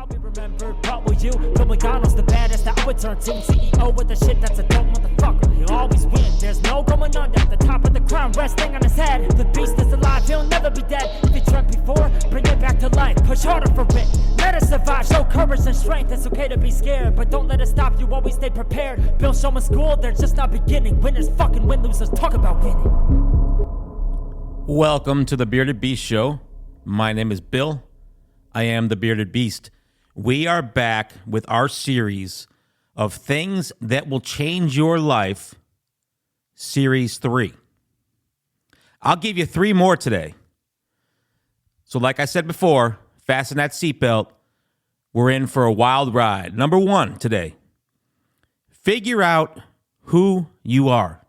I'll be remembered, but will you? Bill McDonald's the baddest that I would turn to. CEO with the shit that's a dope motherfucker. He'll always win, there's no going under. The top of the crown resting on his head. The beast is alive, he'll never be dead. If he dreamt before, bring it back to life. Push harder for it, let us survive. Show courage and strength, it's okay to be scared, but don't let it stop you, always stay prepared. Bill Showman School, they're just not beginning. Winners fucking win, losers talk about winning. Welcome to the Bearded Beast Show. My name is Bill. I am the Bearded Beast. We are back with our series of things that will change your life, Series 3. I'll give you 3 more today. So like I said before, fasten that seatbelt. We're in for a wild ride. Number 1 today. Figure out who you are.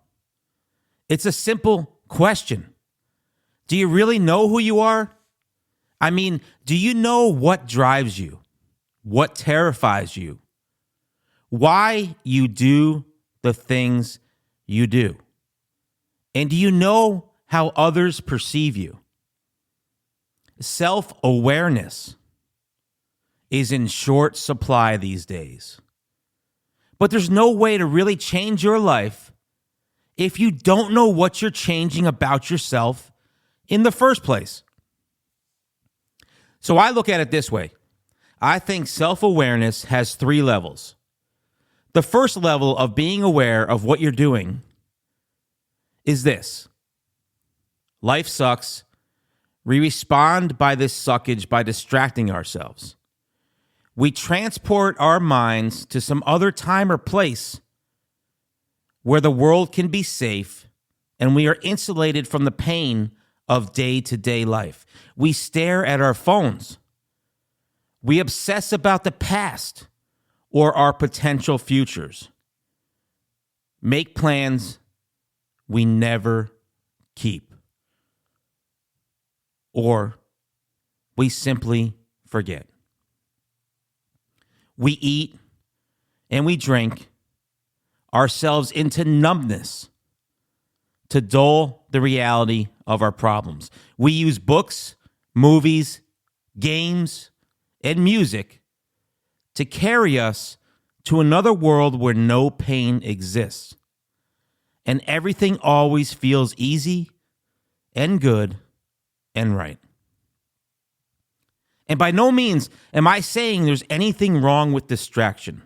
It's a simple question. Do you really know who you are? I mean, do you know what drives you? What terrifies you? Why you do the things you do? And do you know how others perceive you? Self-awareness is in short supply these days. But there's no way to really change your life if you don't know what you're changing about yourself in the first place. So I look at it this way. I think self-awareness has 3 levels. The first level of being aware of what you're doing is this. Life sucks. We respond by this suckage by distracting ourselves. We transport our minds to some other time or place where the world can be safe and we are insulated from the pain of day-to-day life. We stare at our phones. We obsess about the past or our potential futures. Make plans we never keep. Or we simply forget. We eat and we drink ourselves into numbness to dull the reality of our problems. We use books, movies, games, and music to carry us to another world where no pain exists. And everything always feels easy and good and right. And by no means am I saying there's anything wrong with distraction.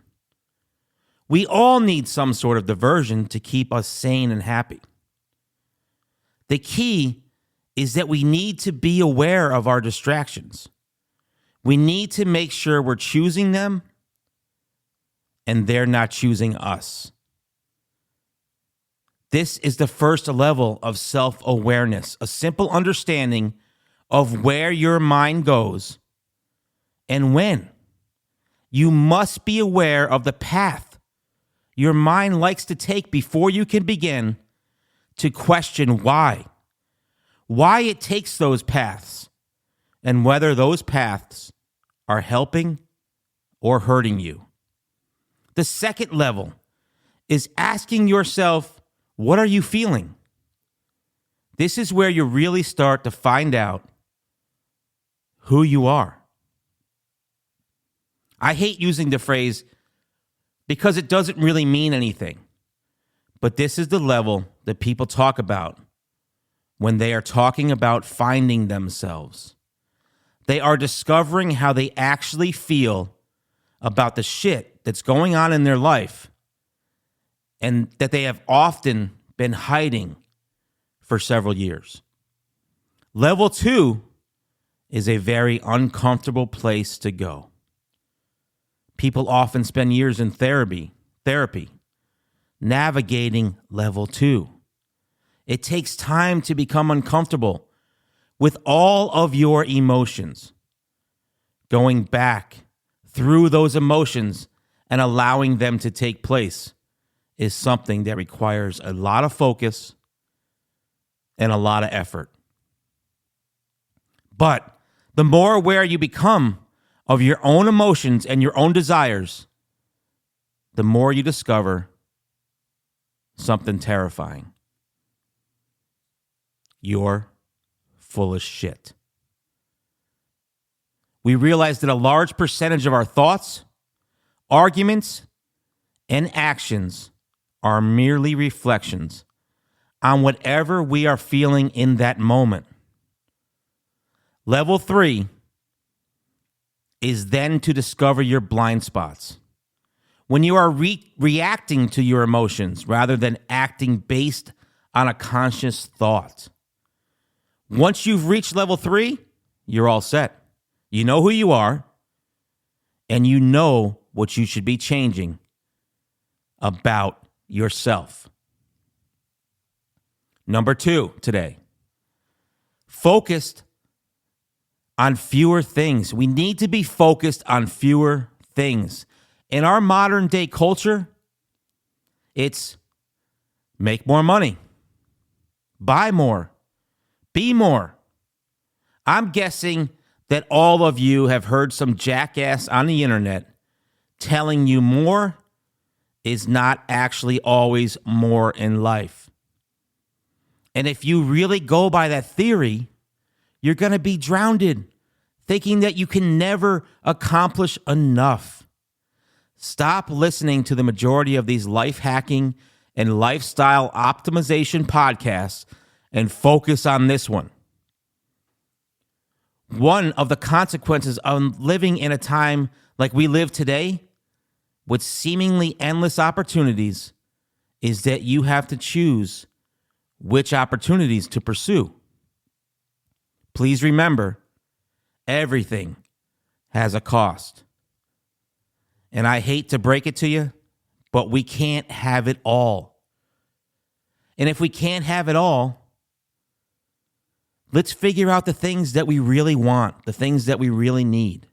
We all need some sort of diversion to keep us sane and happy. The key is that we need to be aware of our distractions. We need to make sure we're choosing them and they're not choosing us. This is the first level of self-awareness, a simple understanding of where your mind goes and when. You must be aware of the path your mind likes to take before you can begin to question why it takes those paths, and whether those paths are helping or hurting you. The second level is asking yourself, what are you feeling? This is where you really start to find out who you are. I hate using the phrase because it doesn't really mean anything. But this is the level that people talk about when they are talking about finding themselves. They are discovering how they actually feel about the shit that's going on in their life and that they have often been hiding for several years. Level 2 is a very uncomfortable place to go. People often spend years in therapy, navigating level 2. It takes time to become uncomfortable with all of your emotions. Going back through those emotions and allowing them to take place is something that requires a lot of focus and a lot of effort. But the more aware you become of your own emotions and your own desires, the more you discover something terrifying. You're full of shit. we realize that a large percentage of our thoughts, arguments, and actions are merely reflections on whatever we are feeling in that moment. Level 3 is then to discover your blind spots. When you are reacting to your emotions rather than acting based on a conscious thought. Once you've reached level 3, you're all set. You know who you are, and you know what you should be changing about yourself. Number 2 today. Focused on fewer things. We need to be focused on fewer things. In our modern day culture, it's make more money, buy more, be more. I'm guessing that all of you have heard some jackass on the internet telling you more is not actually always more in life. And if you really go by that theory, you're going to be drowned, thinking that you can never accomplish enough. Stop listening to the majority of these life hacking and lifestyle optimization podcasts and focus on this one. One of the consequences of living in a time like we live today, with seemingly endless opportunities, is that you have to choose which opportunities to pursue. Please remember, everything has a cost. And I hate to break it to you, but we can't have it all. And if we can't have it all, let's figure out the things that we really want, the things that we really need.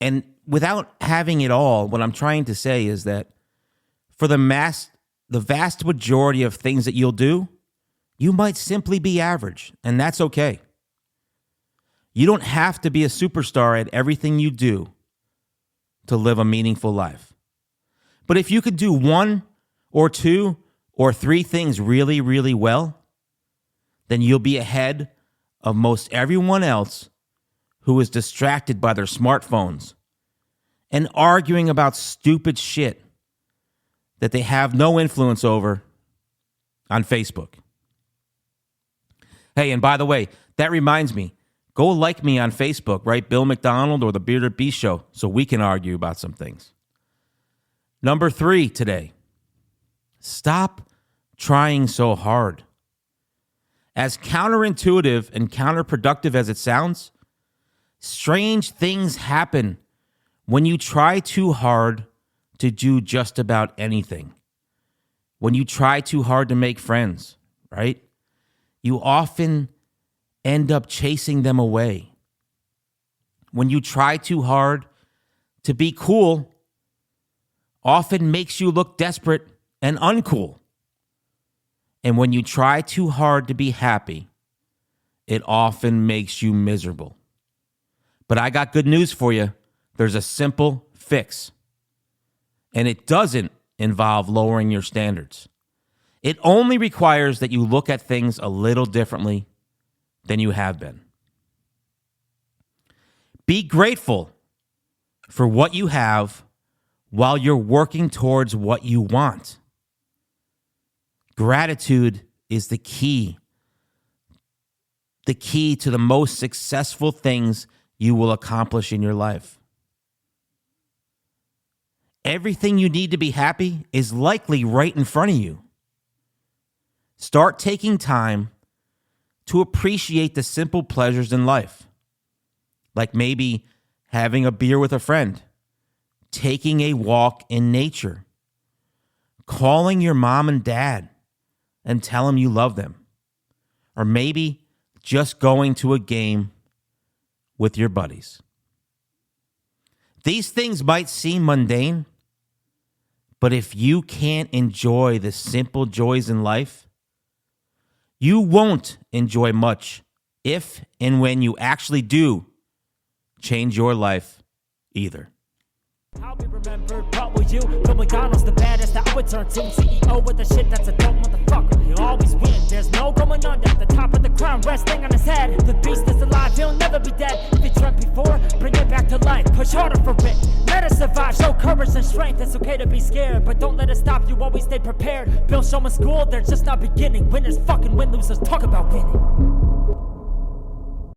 And without having it all, what I'm trying to say is that for the vast majority of things that you'll do, you might simply be average, and that's okay. You don't have to be a superstar at everything you do to live a meaningful life. But if you could do 1 or 2 or 3 things really, really well, then you'll be ahead of most everyone else who is distracted by their smartphones and arguing about stupid shit that they have no influence over on Facebook. Hey, and by the way, that reminds me, go like me on Facebook, right? Bill McDonald or The Bearded Beast Show, so we can argue about some things. Number 3 today, stop trying so hard. As counterintuitive and counterproductive as it sounds, strange things happen when you try too hard to do just about anything. When you try too hard to make friends, right? You often end up chasing them away. When you try too hard to be cool, often makes you look desperate and uncool. And when you try too hard to be happy, it often makes you miserable. But I got good news for you. There's a simple fix. And it doesn't involve lowering your standards. It only requires that you look at things a little differently than you have been. Be grateful for what you have while you're working towards what you want. Gratitude is the key to the most successful things you will accomplish in your life. Everything you need to be happy is likely right in front of you. Start taking time to appreciate the simple pleasures in life, like maybe having a beer with a friend, taking a walk in nature, calling your mom and dad and tell them you love them, or maybe just going to a game with your buddies. These things might seem mundane, but if you can't enjoy the simple joys in life, you won't enjoy much if and when you actually do change your life either. I'll be remembered, what will you. Bill McDonald's the baddest that I would turn to. CEO with the shit that's a dope motherfucker. He'll always win, there's no going under. The top of the crown resting on his head. The beast is alive, he'll never be dead. If he dreamt before, bring it back to life. Push harder for it, let us survive. Show courage and strength, it's okay to be scared, but don't let it stop you, always stay prepared. Bill Showman School, they're just not beginning. Winners fucking win, losers talk about winning.